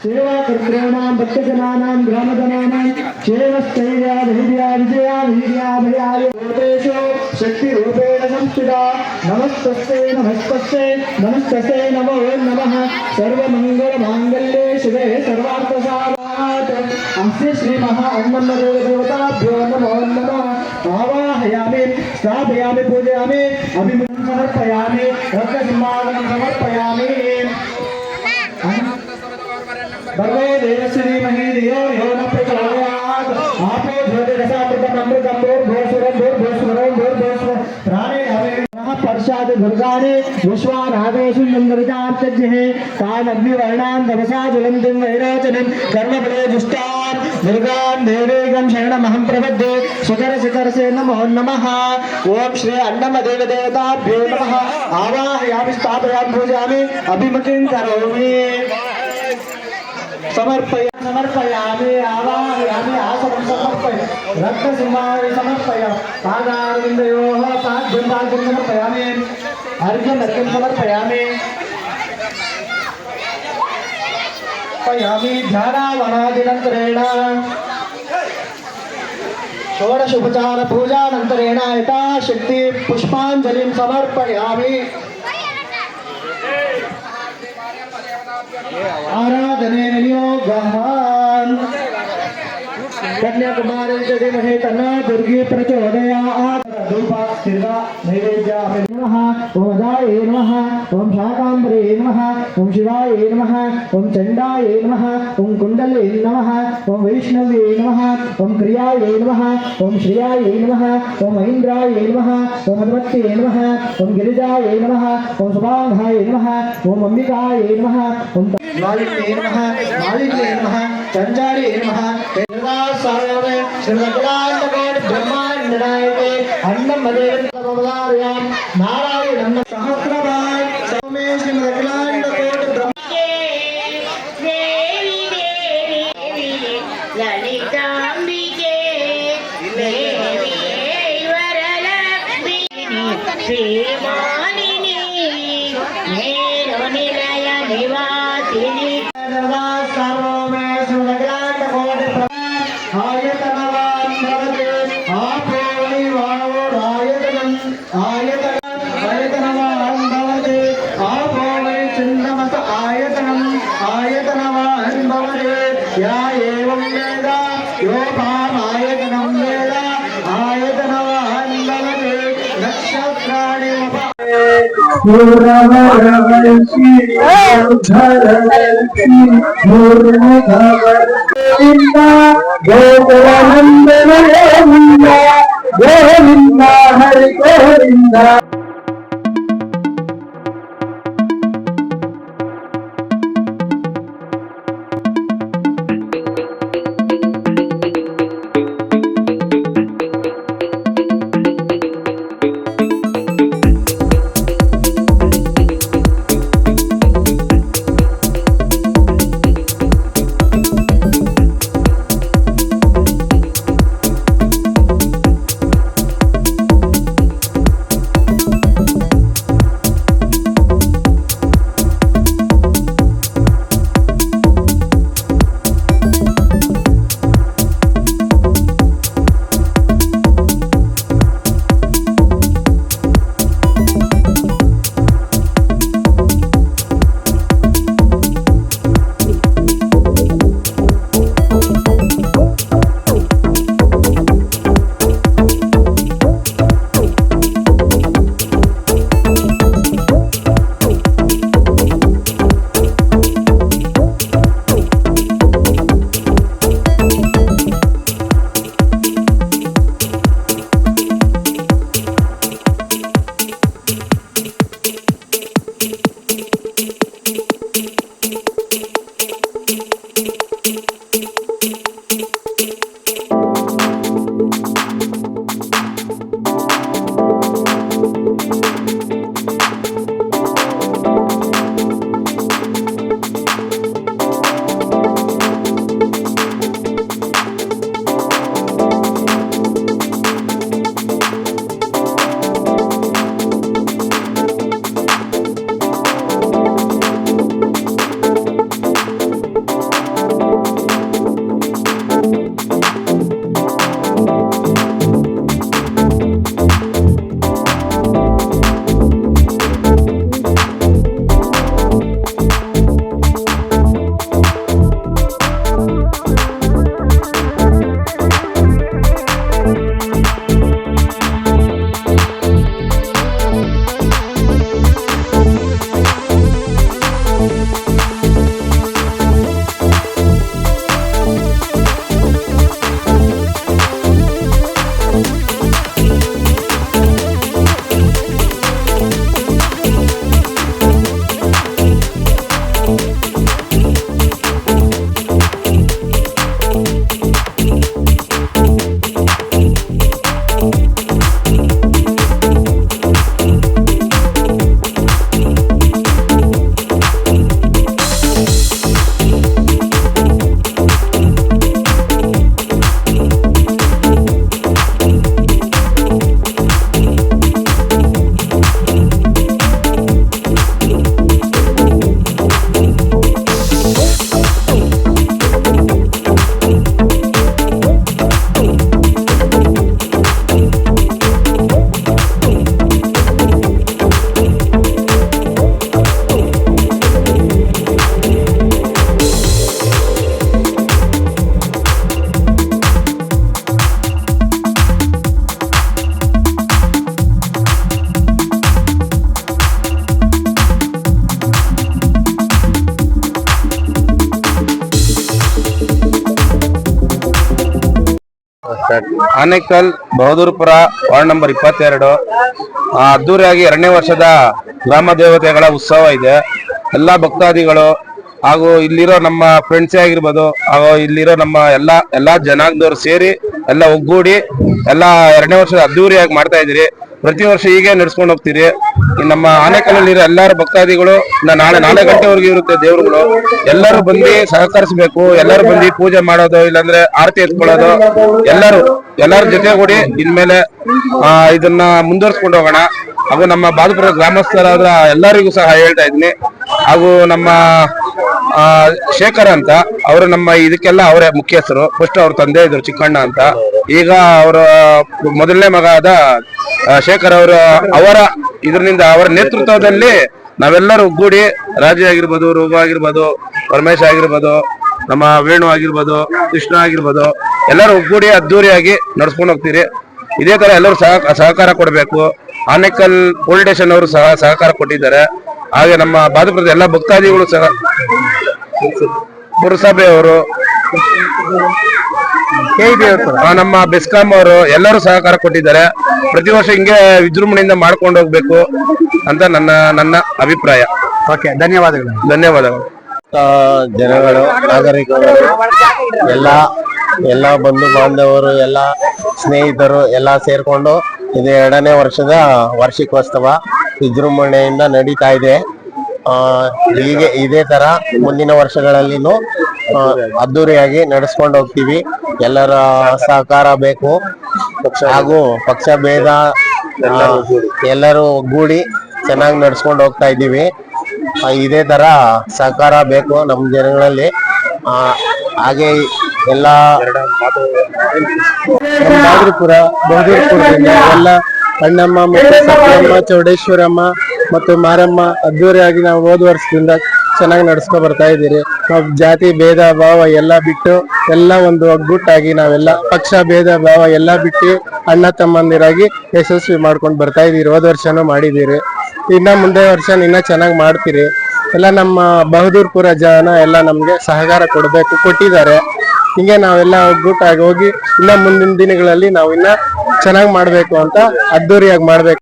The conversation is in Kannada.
सेवाकर्तॄणां भक्तजनानां ग्रामजनानां क्षेमस्थैर्या धैर्या विजया वीर्याभयाय भूतेषु शक्तिरूपेण संस्थिता नमस्तस्यै नमस्तस्यै नमस्तस्यै नमो नमः सर्वमङ्गलमाङ्गल्ये शिवे सर्वार्थसाधके अस्य श्रीमहान्नमदेवताभ्यो नमो नमः आवाहयामि स्थापयामि पूजयामि अभिमुखं समर्पयामि रत्नसिंहासनं समर्पयामि भगवो देवश्रीमहि धियो यो न प्रचोदयात् आपो ज्योतिरसामृतमृतं भूर्भुवस्वरं भूर्भुवस्वरं भूर्भुवस्वरं प्राणे हवे नमः पर्षाद दुर्गाणि विश्वानादेषु मङ्गलजार्चज्ञे तान् अग्निवर्णां तपसा ज्वलन्तीं वैरोचनीं कर्मफले जुष्टान् दुर्गां देवीगं शरणमहं प्रपद्ये शिखरशिखरसे नमो नमः ओम श्री अन्नमदेवदेवताभ्यो नमः आवाहयामि स्थापयामि पूजयामि अभिमुखीं करोमि समर्पयामि आवाहयामि आसनं समर्पयामि रत्नसिंहासनं समर्पयामि पादारविन्दयोः पाद्यं समर्पयामि अर्घ्यं समर्पयामि ध्यानावनादिनन्तरेण षोडशोपचार पूजानन्तरेण यथाशक्ति पुष्पाञ्जलिं समर्पयामि आराधने नियोगः कन्याकुमारी धीमहि तन्नो दुर्गी प्रचोदयात् धूपा स्थिरा नैवेद्याय नमः ओम दाय नमः ओम शाकांबरे नमः ओम शिवाय नमः ओम चंडाय नमः ओम कुंडले नमः ओम वैष्णवे नमः ओम क्रियाय नमः ओम श्रियाय नमः ओम इंद्राय नमः ओम मधुमत्ते नमः ओम गिरिजाय नमः ओम सुभांगाय नमः ओम अंबिकाय नमः ओम मालिन्ये नमः चंचारे नमः सर्वे श्रीमद्राजकोट ब्रह्मांडनायके अन्नमदेवताभवदार्यां नारायणं सहस्रभाय सौमे श्रीमद्राजकोट देवी ललितांबिके देवी वरलक्ष्मी श्रीमानिनी निलय निवासिनी सर्वमे श्रीमद्राजकोट आयतनवान् भवते आपो आयतनवान् भवते आपो वै चिन्नमस आयतनवान् भवते या एवं वेद योपामायतनं वेद आयतनवान् भवते नक्षत्राणि पूर्णवरवंशी धरवंशी पूर्णभवंशी गोकुलानंदन गोविंद गोविंद हरि गोविंद ಆನೇಕಲ್ ಬಹದ್ದೂರ್ಪುರ ವಾರ್ಡ್ ನಂಬರ್ 22 ಅದ್ದೂರಿಯಾಗಿ 2ನೇ ವರ್ಷದ ಗ್ರಾಮ ದೇವತೆಗಳ ಉತ್ಸವ ಇದೆ. ಎಲ್ಲಾ ಭಕ್ತಾದಿಗಳು ಹಾಗೂ ಇಲ್ಲಿರೋ ನಮ್ಮ ಫ್ರೆಂಡ್ಸೇ ಆಗಿರ್ಬೋದು, ಹಾಗೂ ಇಲ್ಲಿರೋ ನಮ್ಮ ಎಲ್ಲಾ ಜನಾಂಗದವರು ಸೇರಿ ಎಲ್ಲ ಒಗ್ಗೂಡಿ ಎಲ್ಲ 2ನೇ ವರ್ಷದ ಅದ್ದೂರಿಯಾಗಿ ಮಾಡ್ತಾ ಇದೀರಿ. ಪ್ರತಿ ವರ್ಷ ಹೀಗೆ ನಡ್ಸ್ಕೊಂಡು ಹೋಗ್ತೀರಿ. ನಮ್ಮ ಆನೇಕಲ್ಲಲ್ಲಿರೋ ಎಲ್ಲಾರು ಭಕ್ತಾದಿಗಳು ನಾಳೆ ಗಂಟೆವರೆಗೂ ಇರುತ್ತೆ ದೇವರುಗಳು. ಎಲ್ಲರೂ ಬಂದು ಸಹಕರಿಸಬೇಕು. ಎಲ್ಲರೂ ಬಂದು ಪೂಜೆ ಮಾಡೋದು, ಇಲ್ಲಾಂದ್ರೆ ಆರತಿ ಎತ್ಕೊಳ್ಳೋದು, ಎಲ್ಲರ ಜೊತೆಗೂಡಿ ಇನ್ಮೇಲೆ ಇದನ್ನ ಮುಂದುವರ್ಸ್ಕೊಂಡು ಹೋಗೋಣ. ಹಾಗೂ ನಮ್ಮ ಬಾದುಪುರ ಗ್ರಾಮಸ್ಥರಾದ ಎಲ್ಲರಿಗೂ ಸಹ ಹೇಳ್ತಾ ಇದ್ದೀನಿ. ಹಾಗೂ ನಮ್ಮ ಶೇಖರ್ ಅಂತ ಅವರು ನಮ್ಮ ಇದಕ್ಕೆಲ್ಲ ಅವರೇ ಮುಖ್ಯಸ್ಥರು. ಫಸ್ಟ್ ಅವ್ರ ತಂದೆ ಇದ್ರು ಚಿಕ್ಕಣ್ಣ ಅಂತ. ಈಗ ಅವರ ಮೊದಲನೇ ಮಗ ಆದ ಶೇಖರ್ ಅವರ ಅವರ ನೇತೃತ್ವದಲ್ಲಿ ನಾವೆಲ್ಲರೂ ಒಗ್ಗೂಡಿ ರಾಜ ಆಗಿರ್ಬೋದು, ರೋಗ ಆಗಿರ್ಬೋದು, ಪರಮೇಶ್ ಆಗಿರ್ಬೋದು, ನಮ್ಮ ವೇಣು ಆಗಿರ್ಬೋದು, ಕೃಷ್ಣ ಆಗಿರ್ಬೋದು, ಎಲ್ಲರೂ ಒಗ್ಗೂಡಿ ಅದ್ದೂರಿಯಾಗಿ ನಡ್ಸ್ಕೊಂಡು ಹೋಗ್ತೀರಿ. ಇದೇ ತರ ಎಲ್ಲರೂ ಸಹಕಾರ ಕೊಡಬೇಕು. ಆನೇಕಲ್ ಪೊಲೀಸ್ ಸ್ಟೇಷನ್ ಅವರು ಸಹಕಾರ ಕೊಟ್ಟಿದ್ದಾರೆ. ಹಾಗೆ ನಮ್ಮ ಬಾದುಪುರದ ಎಲ್ಲ ಭಕ್ತಾದಿಗಳು ಸಹ, ಪುರಸಭೆಯವರು, ನಮ್ಮ ಬೆಸ್ಕಾಂ ಅವರು ಎಲ್ಲರೂ ಸಹಕಾರ ಕೊಟ್ಟಿದ್ದಾರೆ. ಪ್ರತಿ ವರ್ಷ ಹಿಂಗೆ ವಿಜೃಂಭಣೆಯಿಂದ ಮಾಡ್ಕೊಂಡು ಹೋಗ್ಬೇಕು ಅಂತ ನನ್ನ ಅಭಿಪ್ರಾಯ. ಓಕೆ, ಧನ್ಯವಾದಗಳು. ಜನಗಳು, ನಾಗರಿಕರು, ಎಲ್ಲ ಬಂಧು ಬಾಂಧವರು, ಎಲ್ಲ ಸ್ನೇಹಿತರು ಎಲ್ಲ ಸೇರ್ಕೊಂಡು ಇದು 2ನೇ ವರ್ಷದ ವಾರ್ಷಿಕೋತ್ಸವ ವಿಜೃಂಭಣೆಯಿಂದ ನಡೀತಾ ಇದೆ. ಹೀಗೆ ಇದೇ ತರ ಮುಂದಿನ ವರ್ಷಗಳಲ್ಲಿನೂ ಅದ್ದೂರಿಯಾಗಿ ನಡೆಸ್ಕೊಂಡು ಹೋಗ್ತೀವಿ. ಎಲ್ಲರ ಸಹಕಾರ ಬೇಕು. ಹಾಗೂ ಪಕ್ಷ ಭೇದ ಎಲ್ಲರೂ ಒಗ್ಗೂಡಿ ಚೆನ್ನಾಗಿ ನಡ್ಸ್ಕೊಂಡು ಹೋಗ್ತಾ ಇದ್ದೀವಿ. ಇದೇ ತರ ಸಹಕಾರ ಬೇಕು ನಮ್ಮ ಜನಗಳಲ್ಲಿ. ಹಾಗೆ ಎಲ್ಲ ಬಹದ್ದೂರ್ಪುರದಿಂದ ಎಲ್ಲ ಅಣ್ಣಮ್ಮ ಮತ್ತು ಸತ್ಯಮ್ಮ, ಚೌಡೇಶ್ವರಮ್ಮ ಮತ್ತು ಮಾರಮ್ಮ ಅದ್ದೂರಿಯಾಗಿ ನಾವು ಹೋದ ವರ್ಷದಿಂದ ಚೆನ್ನಾಗಿ ನಡ್ಸ್ಕೊ ಬರ್ತಾ ಇದ್ದೀರಿ. ನಾವು ಜಾತಿ ಭೇದ ಭಾವ ಎಲ್ಲ ಬಿಟ್ಟು ಎಲ್ಲ ಒಂದು ಒಗ್ಗೂಟಾಗಿ ನಾವೆಲ್ಲ ಪಕ್ಷ ಭೇದ ಭಾವ ಎಲ್ಲ ಬಿಟ್ಟು ಅಣ್ಣ ತಮ್ಮಂದಿರಾಗಿ ಯಶಸ್ವಿ ಮಾಡ್ಕೊಂಡು ಬರ್ತಾ ಇದ್ದೀರಿ. ಹೋದ ವರ್ಷನೂ ಮಾಡಿದ್ದೀರಿ. ಇನ್ನ ಮುಂದೆ ವರ್ಷ ಇನ್ನ ಚೆನ್ನಾಗಿ ಮಾಡ್ತೀರಿ. ಎಲ್ಲ ನಮ್ಮ ಬಹದ್ದೂರ್ಪುರ ಜನ ಎಲ್ಲ ನಮ್ಗೆ ಸಹಕಾರ ಕೊಟ್ಟಿದ್ದಾರೆ. ಹಿಂಗೆ ನಾವೆಲ್ಲ ಒಗ್ಗೂಟಾಗಿ ಹೋಗಿ ಇನ್ನ ಮುಂದಿನ ದಿನಗಳಲ್ಲಿ ನಾವು ಇನ್ನ ಚೆನ್ನಾಗಿ ಮಾಡ್ಬೇಕು ಅಂತ ಅದ್ದೂರಿಯಾಗಿ ಮಾಡ್ಬೇಕು.